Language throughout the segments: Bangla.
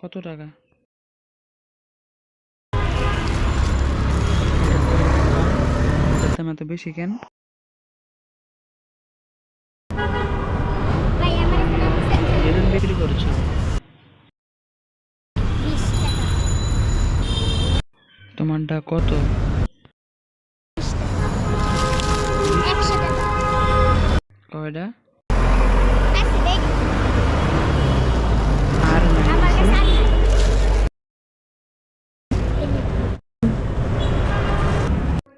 কত টাকা? এটার দাম এত বেশি কেন? বেলুন বিক্রি করছো? 20 টাকা। তোমারটা কত? 100 টাকা। কয়টা? আছে দেখ। আর নাই আমার কিছু? কাছে আছে।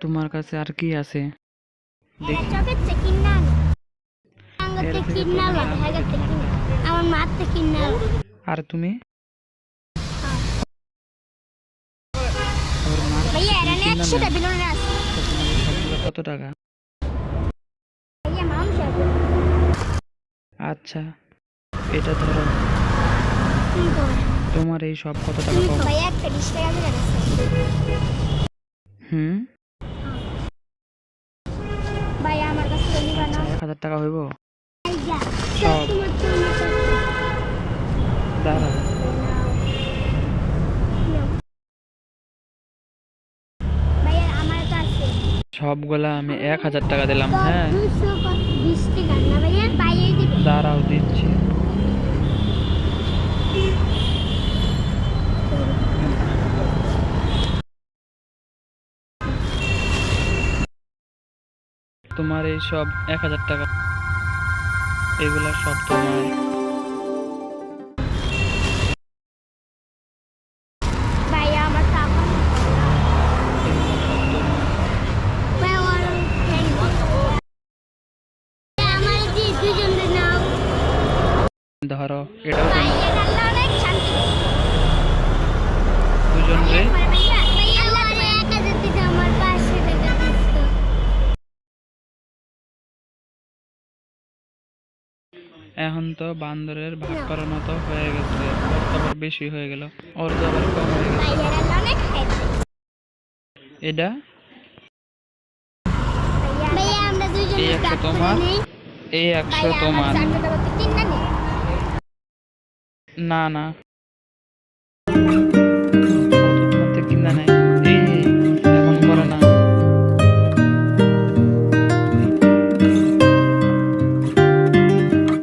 তোমার কাছে আর কি আছে এরা দেখি। চকের থেকে কিনা আনো। এর আঙ্গুরতে থেকে কিনা তোমার আনো, দাম হবে হেগাতে তোমারটা। কিনা। আমার মাতে কিনা আনো। আর তুমি? হ্যাঁ। ওর মার কাছে ভাইয়া এরা তুমি কিনা 100 নাও। টা বেলুন আছে। তো তোমার এই সবগুলো কত টাকা? ভাইয়া মাউন্ট আছে। আচ্ছা, এটা ধরো। কি কর? তোমার এই সব কত টাকা তুমি কম? ভাইয়া একটা 20 টাকা দিয়ে রাখছো। হুম। ভাইয়া আমার কাছে তো নিবা আচ্ছা, না। 1000 টাকা হইব? ভাইয়া সব। তোমার তো আমার কাছে। দাঁড়াও। ভাইয়া আমার কাছে সবগুলা আমি 1000 টাকা দিলাম, হ্যাঁ। 220 টাকা না ভাইয়া বাইরে দিবে। দাঁড়াও, দিচ্ছি। তোমার এই সব 1000 টাকা, এগুলা সব তোমার। ভাইয়া আমার টাকা এগুলা সব তোমার। ভাইয়া আমার যে দুজনে নাও। ধরো, এটাও তোমার। ভাইয়া আল্লাহ অনেক শান্তি। দুজন রে। ভাইয়া ভাইয়া আল্লাহ 1000 দিতে আমার 500 টাকা দিছো। এখন তো বান্দরের ভাগ করার মতো হয়ে গেছে। ওর তো আবার বেশি হয়ে গেল, ওর তো আবার কম হয়ে গেছে। ভাইয়া আল্লাহ অনেক খাইছে। এটা ভাইয়া আমরা দুজনে এই 100 ভাগ করে তোমার, নেই। এই 100 ভাইয়া আমার তোমার। 4 টাকা করতে কিনা নে। না না, ও তো তোমার থেকে কিনা নেয়।